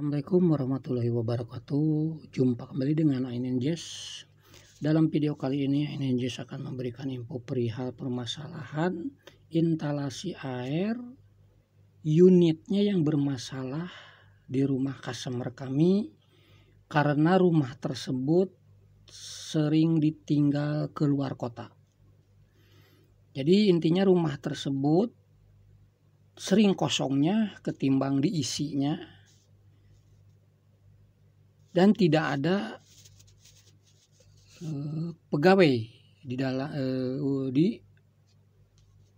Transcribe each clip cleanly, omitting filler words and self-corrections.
Assalamualaikum warahmatullahi wabarakatuh. Jumpa kembali dengan Ainen Jazz. Dalam video kali ini Ainen Jazz akan memberikan info perihal permasalahan instalasi air unitnya yang bermasalah di rumah customer kami, karena rumah tersebut sering ditinggal keluar kota. Jadi intinya rumah tersebut sering kosongnya ketimbang diisinya, dan tidak ada pegawai di dalam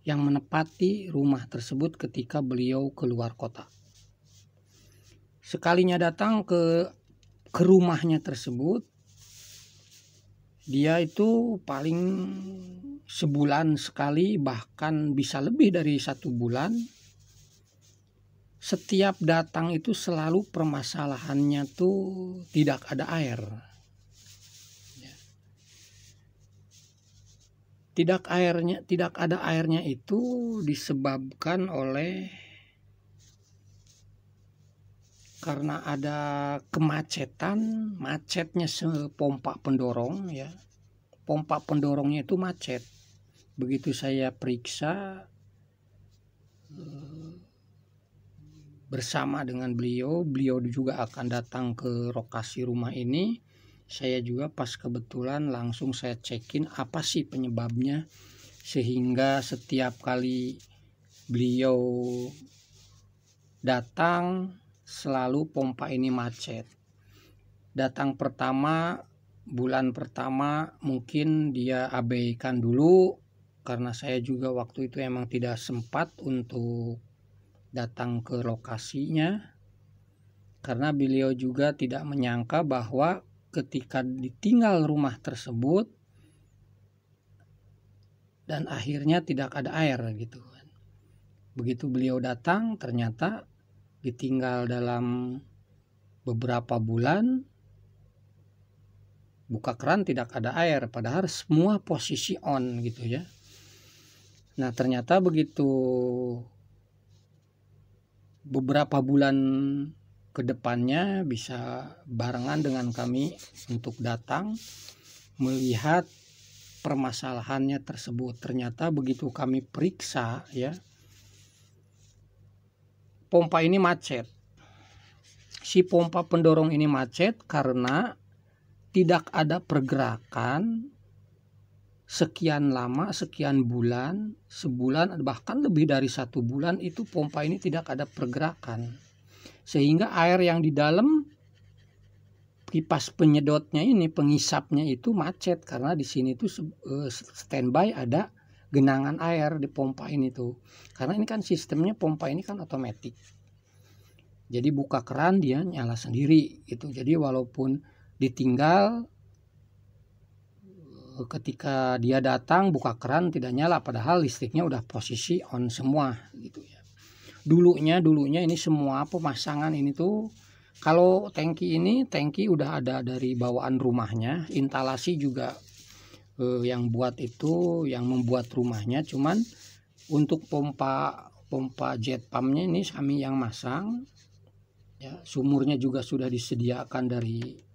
yang menepati rumah tersebut ketika beliau keluar kota. Sekalinya datang ke rumahnya tersebut, dia itu paling sebulan sekali, bahkan bisa lebih dari 1 bulan. Setiap datang itu selalu permasalahannya tuh tidak ada air. Tidak ada airnya itu disebabkan oleh karena ada kemacetan, macetnya pompa pendorong ya. Pompa pendorongnya itu macet. Begitu saya periksa bersama dengan beliau juga akan datang ke lokasi rumah ini. Saya juga pas kebetulan langsung saya cekin apa sih penyebabnya, sehingga setiap kali beliau datang selalu pompa ini macet. Datang bulan pertama mungkin dia abaikan dulu, karena saya juga waktu itu emang tidak sempat untuk datang ke lokasinya, karena beliau juga tidak menyangka bahwa ketika ditinggal rumah tersebut dan akhirnya tidak ada air gitu. Begitu beliau datang ternyata ditinggal dalam beberapa bulan, buka keran tidak ada air, padahal semua posisi on gitu ya. Nah ternyata begitu beberapa bulan ke depannya bisa barengan dengan kami untuk datang melihat permasalahannya tersebut. Ternyata begitu kami periksa ya, pompa ini macet. Si pompa pendorong ini macet karena tidak ada pergerakan sekian lama, sekian bulan, sebulan, bahkan lebih dari 1 bulan itu pompa ini tidak ada pergerakan, sehingga air yang di dalam kipas penyedotnya ini, pengisapnya itu macet, karena di sini tuh standby ada genangan air di pompa ini tuh, karena ini kan sistemnya pompa ini kan otomatis, jadi buka keran dia nyala sendiri gitu. Jadi walaupun ditinggal, ketika dia datang buka keran tidak nyala, padahal listriknya udah posisi on semua gitu ya. Dulunya ini semua pemasangan ini tuh, kalau tangki udah ada dari bawaan rumahnya, instalasi juga yang buat itu yang membuat rumahnya, cuman untuk pompa jet pumpnya ini kami yang masang ya. Sumurnya juga sudah disediakan dari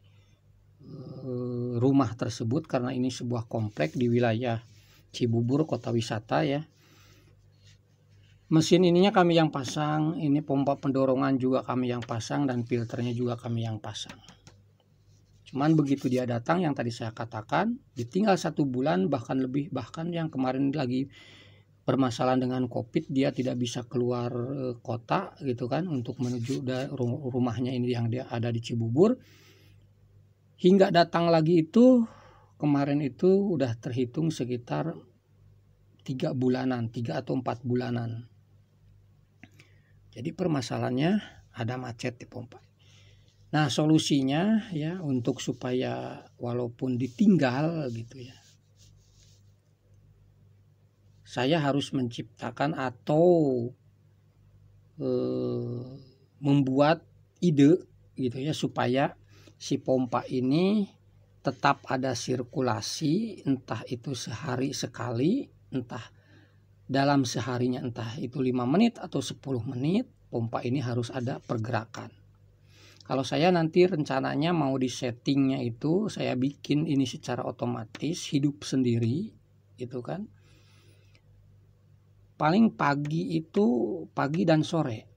rumah tersebut, karena ini sebuah komplek di wilayah Cibubur, kota wisata ya. Mesin ininya kami yang pasang, ini pompa pendorongan juga kami yang pasang, dan filternya juga kami yang pasang. Cuman begitu dia datang, yang tadi saya katakan, ditinggal 1 bulan bahkan lebih, bahkan yang kemarin lagi permasalahan dengan COVID, dia tidak bisa keluar kota gitu kan untuk menuju rumahnya ini yang dia ada di Cibubur. Hingga datang lagi itu kemarin itu udah terhitung sekitar 3 bulanan, 3 atau 4 bulanan. Jadi permasalahannya ada macet di pompa. Nah solusinya ya, untuk supaya walaupun ditinggal gitu ya, saya harus menciptakan atau membuat ide gitu ya, supaya si pompa ini tetap ada sirkulasi, entah itu sehari sekali, entah dalam seharinya, entah itu 5 menit atau 10 menit, pompa ini harus ada pergerakan. Kalau saya nanti rencananya mau di settingnya itu saya bikin ini secara otomatis hidup sendiri gitu kan. Paling pagi dan sore.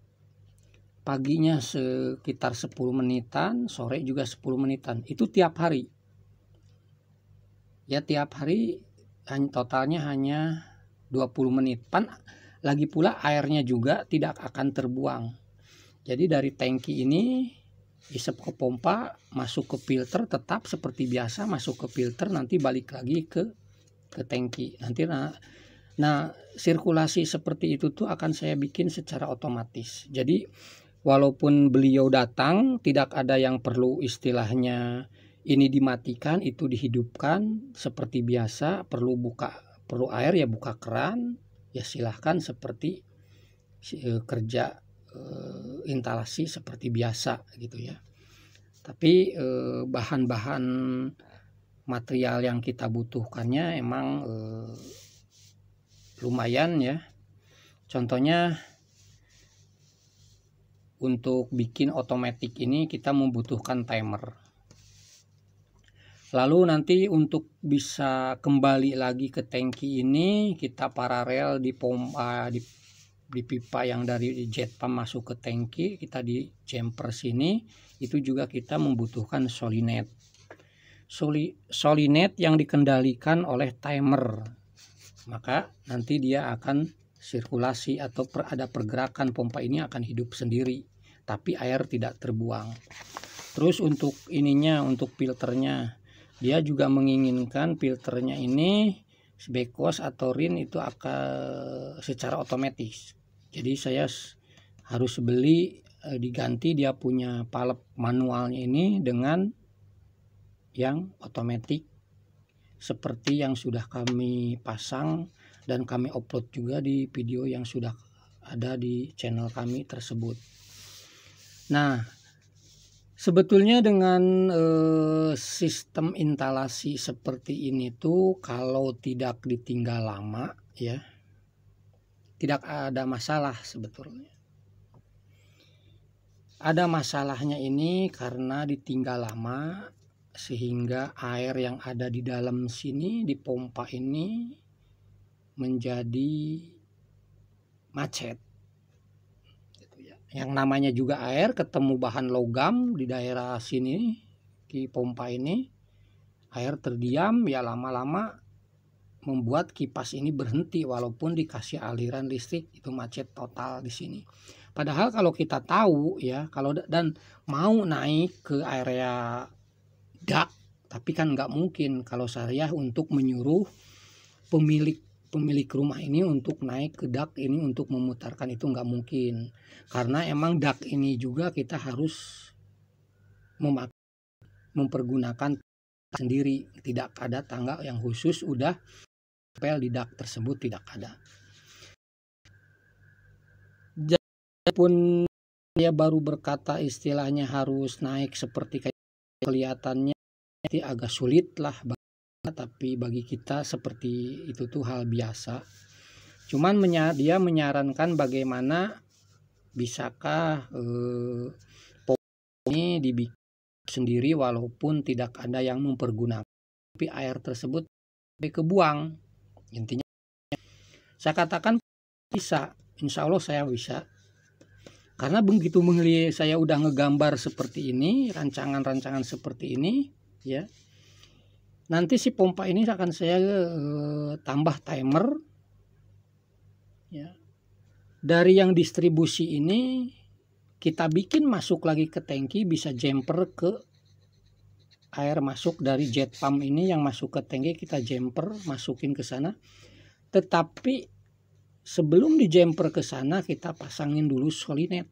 Paginya sekitar 10 menitan, sore juga 10 menitan. Itu tiap hari. Ya tiap hari totalnya hanya 20 menit. Lagi pula airnya juga tidak akan terbuang. Jadi dari tangki ini isep ke pompa, masuk ke filter, tetap seperti biasa masuk ke filter, nanti balik lagi ke tangki. Nanti nah sirkulasi seperti itu tuh akan saya bikin secara otomatis. Jadi walaupun beliau datang, tidak ada yang perlu istilahnya ini dimatikan, itu dihidupkan seperti biasa. Perlu air ya buka keran, ya silahkan seperti kerja instalasi seperti biasa gitu ya. Tapi bahan-bahan material yang kita butuhkannya emang lumayan ya. Contohnya untuk bikin otomatis ini kita membutuhkan timer. Lalu nanti untuk bisa kembali lagi ke tangki ini kita paralel di pompa di pipa yang dari jet pump masuk ke tangki, kita di jumper sini itu juga kita membutuhkan solinet. Solinet yang dikendalikan oleh timer. Maka nanti dia akan sirkulasi atau ada pergerakan pompa ini akan hidup sendiri, tapi air tidak terbuang. Terus untuk ininya, untuk filternya, dia juga menginginkan filternya ini Bekos atau Rin itu akan secara otomatis. Jadi saya harus beli diganti dia punya valve manualnya ini dengan yang otomatis seperti yang sudah kami pasang dan kami upload juga di video yang sudah ada di channel kami tersebut. Nah, sebetulnya dengan sistem instalasi seperti ini tuh kalau tidak ditinggal lama ya tidak ada masalah sebetulnya. Ada masalahnya ini karena ditinggal lama sehingga air yang ada di dalam sini di pompa ini menjadi macet. Yang namanya juga air ketemu bahan logam di daerah sini di pompa ini, air terdiam ya lama-lama membuat kipas ini berhenti walaupun dikasih aliran listrik, itu macet total di sini. Padahal kalau kita tahu ya, kalau dan mau naik ke area dak, tapi kan nggak mungkin kalau saya untuk menyuruh pemilik rumah ini untuk naik ke dak ini untuk memutarkan, itu nggak mungkin. Karena emang dak ini juga kita harus mempergunakan sendiri, tidak ada tangga yang khusus udah tempel di dak tersebut, tidak ada. Jadi pun dia baru berkata istilahnya harus naik seperti kayak kelihatannya nanti agak sulit lah, tapi bagi kita seperti itu tuh hal biasa. Cuman dia menyarankan bagaimana bisakah ini dibikin sendiri walaupun tidak ada yang mempergunakan, tapi air tersebut kebuang. Intinya saya katakan bisa, insya Allah saya bisa, karena begitu melihat saya udah ngegambar seperti ini, rancangan-rancangan seperti ini ya, nanti si pompa ini akan saya tambah timer ya. Dari yang distribusi ini kita bikin masuk lagi ke tangki, bisa jumper ke air masuk dari jet pump ini yang masuk ke tangki, kita jumper masukin ke sana. Tetapi sebelum di jumper ke sana kita pasangin dulu solinet.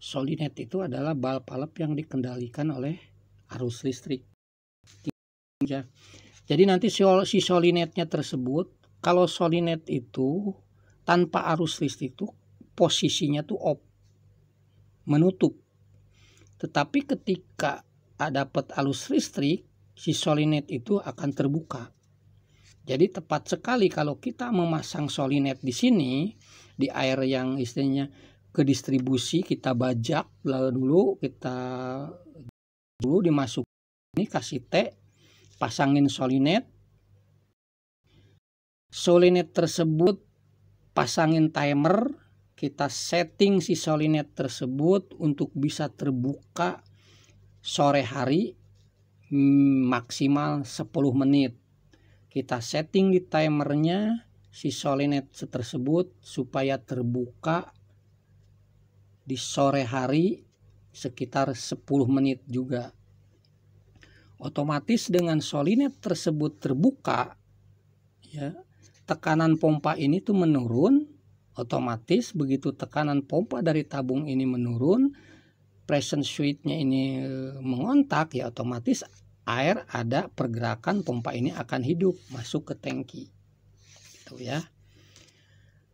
Solinet itu adalah valve yang dikendalikan oleh arus listrik. Jadi nanti si solinetnya tersebut, kalau solinet itu tanpa arus listrik itu posisinya tuh off, menutup. Tetapi ketika dapat arus listrik, si solinet itu akan terbuka. Jadi tepat sekali kalau kita memasang solinet di sini, di air yang istilahnya ke distribusi, kita bajak dulu, kita dimasuk ini, kasih T, pasangin solinet tersebut, pasangin timer, kita setting si solinet tersebut untuk bisa terbuka sore hari maksimal 10 menit. Kita setting di timernya si solinet tersebut supaya terbuka di sore hari sekitar 10 menit juga. Otomatis dengan solinet tersebut terbuka, ya, tekanan pompa ini tuh menurun. Otomatis begitu tekanan pompa dari tabung ini menurun, pressure switch-nya ini mengontak, ya otomatis air ada pergerakan, pompa ini akan hidup masuk ke tangki. Gitu ya.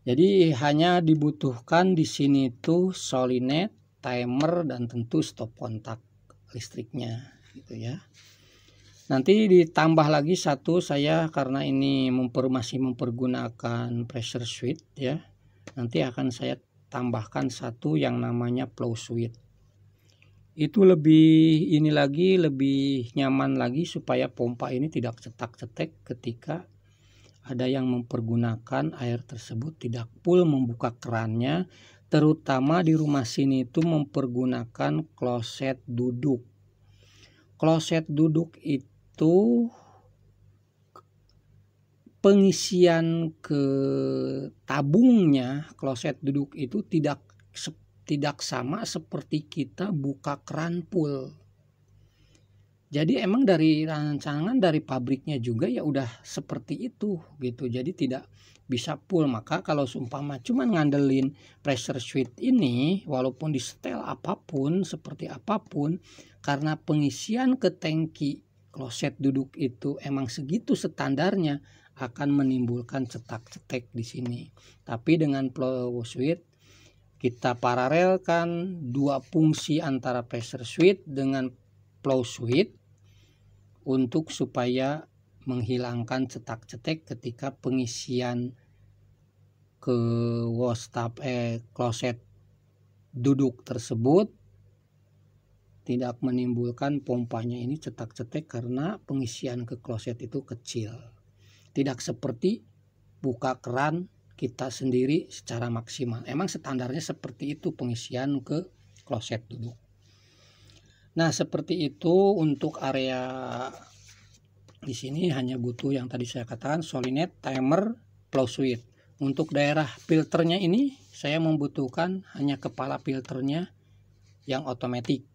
Jadi hanya dibutuhkan di sini tuh solinet, timer, dan tentu stop kontak listriknya, gitu ya. Nanti ditambah lagi satu, saya karena ini masih mempergunakan pressure switch ya. Nanti akan saya tambahkan satu yang namanya flow switch. Itu lebih lebih nyaman lagi supaya pompa ini tidak cetak-cetek ketika ada yang mempergunakan air tersebut, tidak full membuka kerannya, terutama di rumah sini itu mempergunakan kloset duduk. Kloset duduk itu pengisian ke tabungnya, kloset duduk itu tidak sama seperti kita buka keran full. Jadi emang dari rancangan dari pabriknya juga ya udah seperti itu gitu. Jadi tidak bisa full. Maka kalau seumpama cuman ngandelin pressure switch ini, walaupun di setel apapun, seperti apapun, karena pengisian ke tangki kloset duduk itu emang segitu standarnya, akan menimbulkan cetak-cetek di sini. Tapi dengan flow switch kita paralelkan dua fungsi antara pressure switch dengan flow switch untuk supaya menghilangkan cetak-cetek ketika pengisian ke kloset duduk tersebut, tidak menimbulkan pompanya ini cetak-cetek karena pengisian ke kloset itu kecil. Tidak seperti buka keran kita sendiri secara maksimal. Emang standarnya seperti itu pengisian ke kloset duduk. Nah, seperti itu untuk area di sini hanya butuh yang tadi saya katakan, solinet, timer, flow switch. Untuk daerah filternya ini saya membutuhkan hanya kepala filternya yang otomatis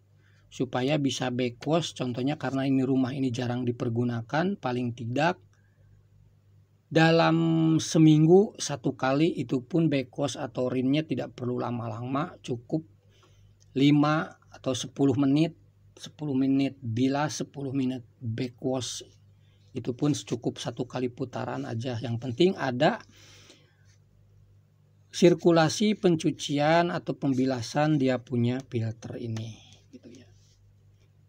supaya bisa backwash. Contohnya karena ini rumah ini jarang dipergunakan, paling tidak dalam seminggu satu kali, itu pun backwash atau rinnya tidak perlu lama-lama, cukup 5 atau 10 menit. 10 menit bila 10 menit backwash itu pun cukup satu kali putaran aja. Yang penting ada sirkulasi pencucian atau pembilasan dia punya filter ini gitu ya.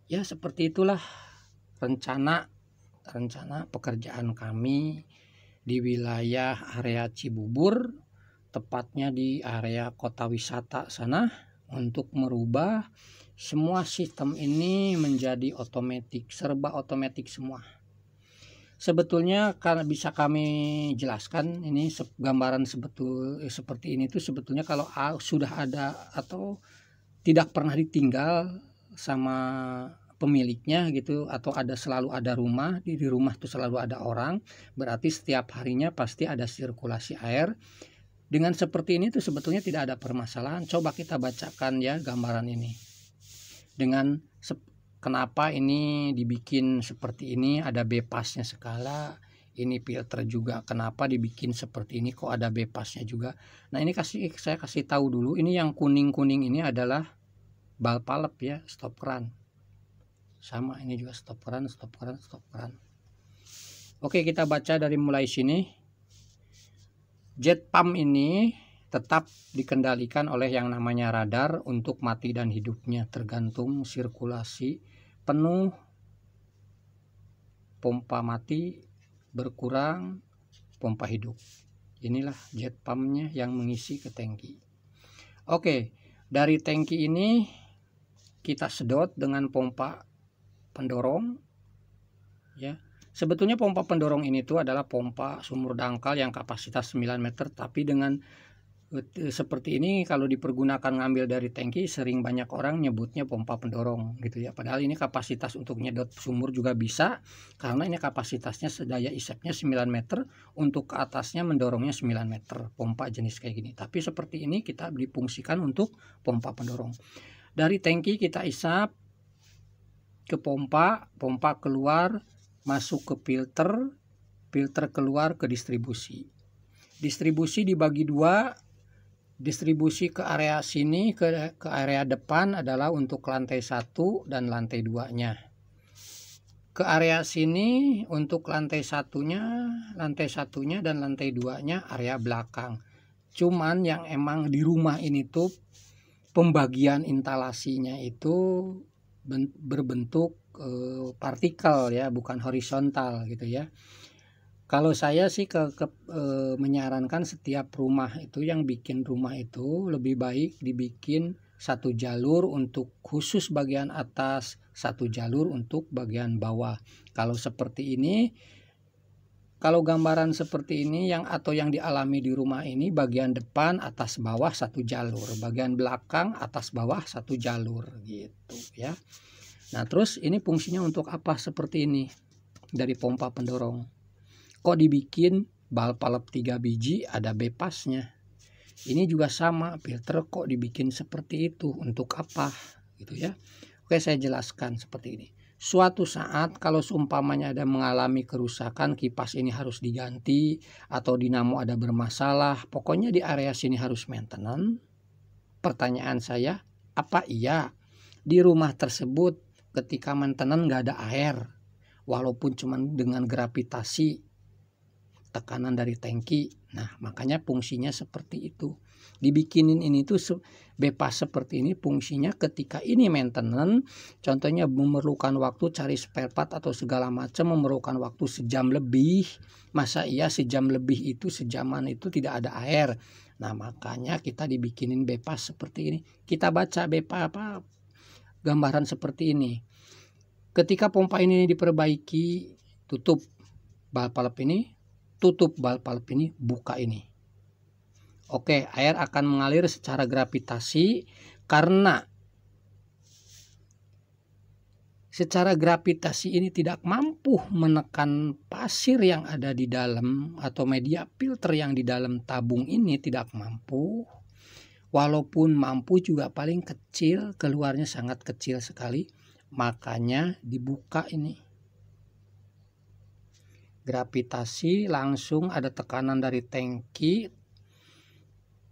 Ya seperti itulah rencana pekerjaan kami di wilayah area Cibubur, tepatnya di area kota wisata sana, untuk merubah semua sistem ini menjadi otomatis, serba otomatis semua. Sebetulnya karena bisa kami jelaskan ini gambaran seperti ini tuh sebetulnya kalau sudah ada atau tidak pernah ditinggal sama pemiliknya gitu, atau selalu ada rumah, di rumah tuh selalu ada orang, berarti setiap harinya pasti ada sirkulasi air. Dengan seperti ini tuh sebetulnya tidak ada permasalahan. Coba kita bacakan ya gambaran ini. Dengan kenapa ini dibikin seperti ini, ada bypassnya segala, ini filter juga kenapa dibikin seperti ini, kok ada bypassnya juga. Nah ini saya kasih tahu dulu, ini yang kuning-kuning ini adalah valve valve ya, stop keran. Sama ini juga stop keran. Oke, kita baca dari mulai sini. Jet pump ini tetap dikendalikan oleh yang namanya radar untuk mati dan hidupnya, tergantung sirkulasi penuh, pompa mati, berkurang, pompa hidup. Inilah jet pumpnya yang mengisi ke tangki. Oke, dari tangki ini kita sedot dengan pompa pendorong ya. Sebetulnya pompa pendorong ini tuh adalah pompa sumur dangkal yang kapasitas 9 meter, tapi dengan seperti ini kalau dipergunakan ngambil dari tangki sering banyak orang nyebutnya pompa pendorong gitu ya. Padahal ini kapasitas untuk nyedot sumur juga bisa, karena ini kapasitasnya daya isapnya 9 meter, untuk ke atasnya mendorongnya 9 meter pompa jenis kayak gini. Tapi seperti ini kita difungsikan untuk pompa pendorong. Dari tangki kita isap ke pompa, pompa keluar masuk ke filter, filter keluar ke distribusi. Distribusi dibagi dua. Distribusi ke area sini, ke area depan adalah untuk lantai 1 dan lantai 2-nya. Ke area sini untuk lantai satunya dan lantai 2-nya area belakang. Cuman yang emang di rumah ini tuh pembagian instalasinya itu berbentuk partikel ya, bukan horizontal gitu ya. Kalau saya sih menyarankan setiap rumah itu yang bikin rumah itu lebih baik dibikin satu jalur untuk khusus bagian atas, satu jalur untuk bagian bawah. Kalau seperti ini, kalau gambaran seperti ini yang dialami di rumah ini, bagian depan atas bawah satu jalur, bagian belakang atas bawah satu jalur gitu ya. Nah, terus ini fungsinya untuk apa seperti ini dari pompa pendorong? Kok dibikin valve 3 biji ada bypassnya? Ini juga sama, filter kok dibikin seperti itu untuk apa gitu ya. Oke, saya jelaskan seperti ini. Suatu saat kalau seumpamanya ada mengalami kerusakan, kipas ini harus diganti atau dinamo ada bermasalah, pokoknya di area sini harus maintenance. Pertanyaan saya, apa iya di rumah tersebut ketika maintenance nggak ada air, walaupun cuma dengan gravitasi tekanan dari tangki? Nah, makanya fungsinya seperti itu. Dibikinin ini tuh bypass seperti ini, fungsinya ketika ini maintenance, contohnya memerlukan waktu cari spare part atau segala macam, memerlukan waktu sejam lebih. Masa iya sejam lebih itu, sejaman itu tidak ada air? Nah, makanya kita dibikinin bypass seperti ini. Kita baca bypass gambaran seperti ini. Ketika pompa ini diperbaiki, tutup valve ini, tutup valve ini, buka ini. Oke, air akan mengalir secara gravitasi karena secara gravitasi ini tidak mampu menekan pasir yang ada di dalam atau media filter yang di dalam tabung ini, tidak mampu. Walaupun mampu juga paling kecil, keluarnya sangat kecil sekali. Makanya dibuka ini. Gravitasi langsung ada tekanan dari tangki.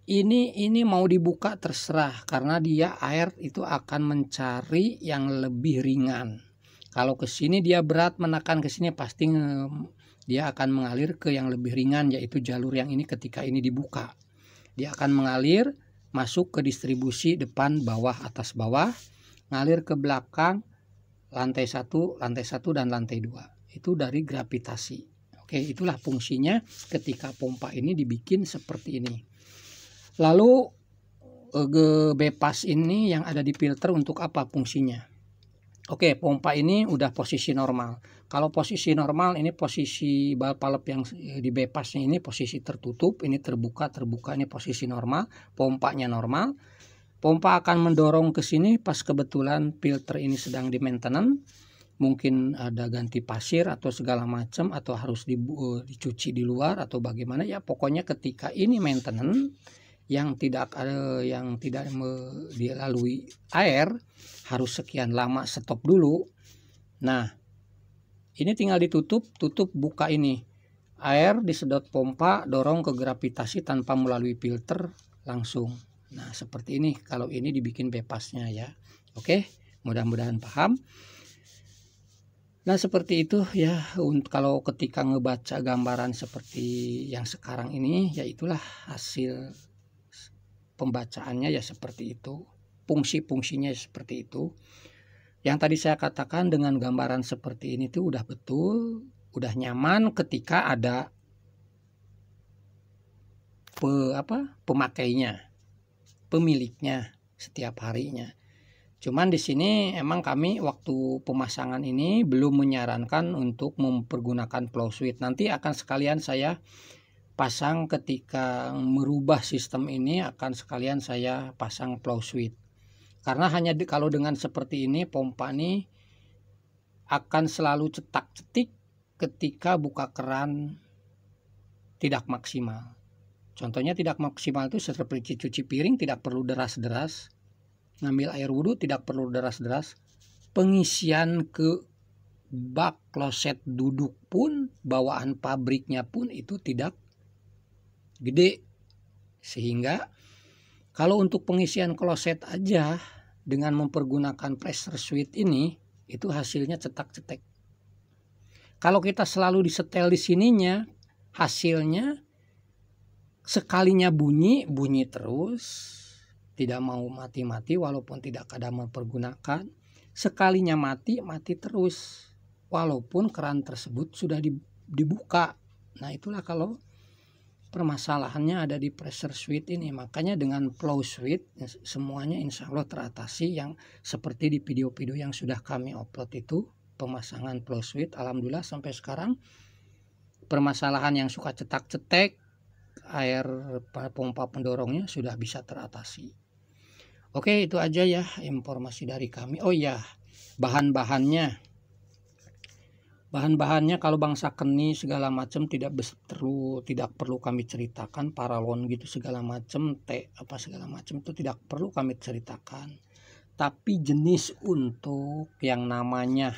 Ini mau dibuka terserah, karena dia air itu akan mencari yang lebih ringan. Kalau ke sini dia berat, menekan ke sini pasti dia akan mengalir ke yang lebih ringan, yaitu jalur yang ini. Ketika ini dibuka, dia akan mengalir masuk ke distribusi depan, bawah, atas, bawah, ngalir ke belakang, lantai 1 dan lantai 2. Itu dari gravitasi. Oke, itulah fungsinya ketika pompa ini dibikin seperti ini. Lalu bypass ini yang ada di filter untuk apa fungsinya? Oke, pompa ini udah posisi normal. Kalau posisi normal, ini posisi valve yang di bypassnya ini posisi tertutup, ini terbuka, ini posisi normal, pompanya normal. Pompa akan mendorong ke sini pas kebetulan filter ini sedang di maintenance, mungkin ada ganti pasir atau segala macam, atau harus dicuci di luar atau bagaimana ya. Pokoknya ketika ini maintenance yang tidak dilalui air, harus sekian lama stop dulu. Nah, ini tinggal ditutup, buka ini. Air disedot pompa, dorong ke gravitasi tanpa melalui filter langsung. Nah, seperti ini kalau ini dibikin bypassnya ya. Oke, mudah-mudahan paham. Nah, seperti itu ya. Kalau ketika ngebaca gambaran seperti yang sekarang ini, ya itulah hasil pembacaannya ya seperti itu. Fungsi-fungsinya seperti itu. Yang tadi saya katakan dengan gambaran seperti ini tuh udah betul, udah nyaman ketika ada pemakainya. pemiliknya setiap harinya. Cuman di sini emang kami waktu pemasangan ini belum menyarankan untuk mempergunakan flow switch. Nanti akan sekalian saya pasang ketika merubah sistem ini, akan sekalian saya pasang flow switch. Karena hanya kalau dengan seperti ini pompa ini akan selalu cetak-cetik ketika buka keran tidak maksimal. Contohnya tidak maksimal itu seperti cuci piring, tidak perlu deras-deras. Ngambil air wudhu tidak perlu deras-deras. Pengisian ke bak kloset duduk pun, bawaan pabriknya pun itu tidak gede. Sehingga kalau untuk pengisian kloset aja dengan mempergunakan pressure switch ini, itu hasilnya cetak-cetek. Kalau kita selalu disetel di sininya, hasilnya sekalinya bunyi terus, tidak mau mati-mati walaupun tidak ada mempergunakan. Sekalinya mati terus walaupun keran tersebut sudah dibuka. Nah, itulah kalau permasalahannya ada di pressure switch ini. Makanya dengan flow switch semuanya insya Allah teratasi, yang seperti di video-video yang sudah kami upload itu, pemasangan flow switch. Alhamdulillah sampai sekarang permasalahan yang suka cetak-cetek air pompa pendorongnya sudah bisa teratasi. Oke, itu aja ya informasi dari kami. Oh ya, bahan-bahannya kalau bangsa keni segala macam tidak perlu kami ceritakan, paralon gitu segala macam, apa segala macam itu tidak perlu kami ceritakan. Tapi jenis untuk yang namanya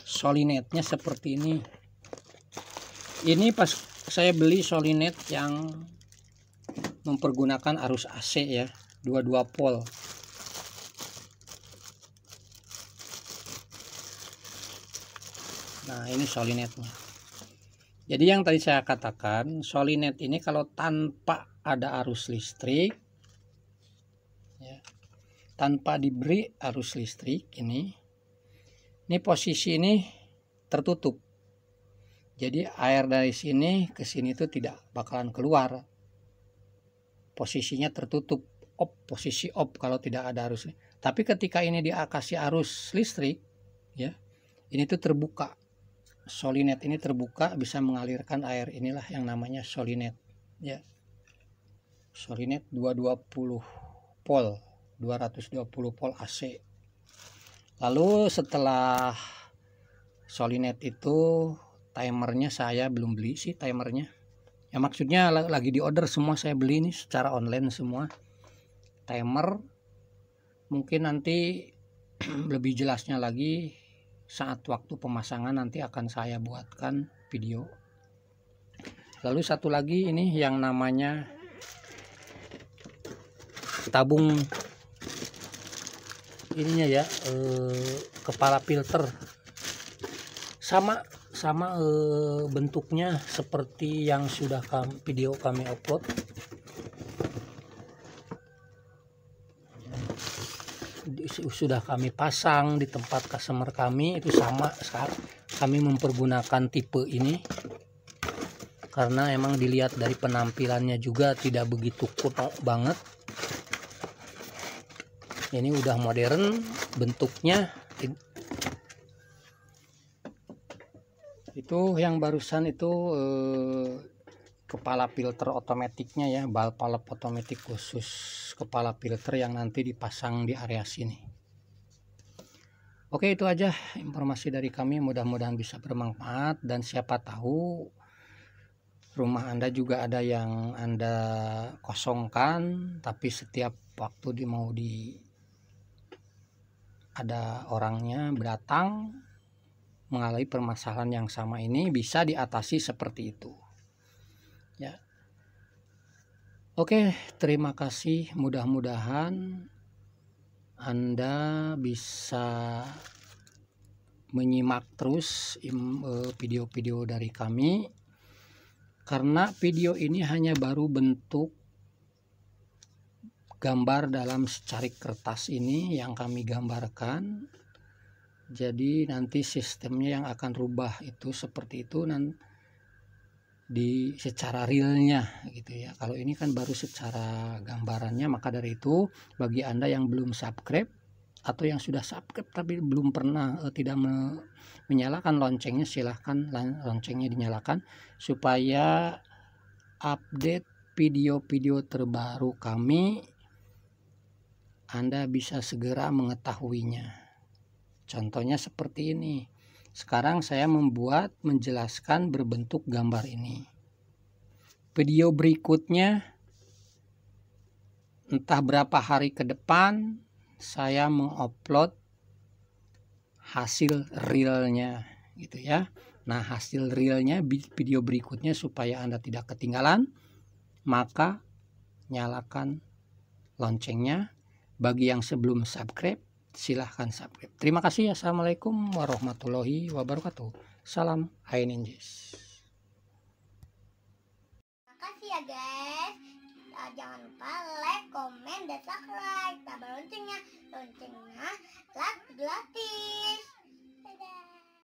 solinetnya seperti ini. Ini pas saya beli solinet yang mempergunakan arus AC ya, 22 volt. Nah, ini solinetnya. Jadi yang tadi saya katakan, solinet ini kalau tanpa ada arus listrik ya, tanpa diberi arus listrik, ini posisi ini tertutup. Jadi air dari sini ke sini itu tidak bakalan keluar. Posisinya tertutup, posisi off kalau tidak ada arus. Tapi ketika ini dikasih arus listrik ya, ini tuh terbuka. Solinet ini terbuka, bisa mengalirkan air. Inilah yang namanya solinet ya. Solinet 220 volt, 220 volt AC. Lalu setelah solinet itu, timernya saya belum beli sih timernya. Ya maksudnya lagi di order semua, saya beli ini secara online semua. Timer mungkin nanti lebih jelasnya lagi saat waktu pemasangan nanti akan saya buatkan video. Lalu satu lagi ini yang namanya tabung ininya ya, kepala filter. Sama bentuknya seperti yang sudah video kami upload. Sudah kami pasang di tempat customer kami, itu sama saat kami mempergunakan tipe ini, karena emang dilihat dari penampilannya juga tidak begitu kuno banget. Ini udah modern bentuknya. Itu yang barusan itu kepala filter otomatiknya ya, valve otomatis khusus kepala filter yang nanti dipasang di area sini. Oke, itu aja informasi dari kami, mudah-mudahan bisa bermanfaat. Dan siapa tahu rumah Anda juga ada yang Anda kosongkan, tapi setiap waktu ada orangnya datang mengalami permasalahan yang sama ini, bisa diatasi seperti itu ya. Oke, terima kasih. Mudah-mudahan Anda bisa menyimak terus video-video dari kami, karena video ini hanya baru bentuk gambar dalam secarik kertas ini yang kami gambarkan. Jadi nanti sistemnya yang akan rubah itu seperti itu, di secara realnya gitu ya. Kalau ini kan baru secara gambarannya, maka dari itu bagi Anda yang belum subscribe atau yang sudah subscribe tapi belum pernah tidak menyalakan loncengnya, silahkan loncengnya dinyalakan supaya update video-video terbaru kami Anda bisa segera mengetahuinya. Contohnya seperti ini. Sekarang saya menjelaskan berbentuk gambar ini. Video berikutnya entah berapa hari ke depan saya mengupload hasil realnya gitu ya. Nah, hasil realnya video berikutnya supaya Anda tidak ketinggalan, maka nyalakan loncengnya. Bagi yang sebelum subscribe, silahkan subscribe. Terima kasih. Assalamualaikum warahmatullahi wabarakatuh. Salam Ninjas. Makasih ya guys. Jangan lupa like, komen, dan subscribe. Tambah loncengnya. Loncengnya gratis.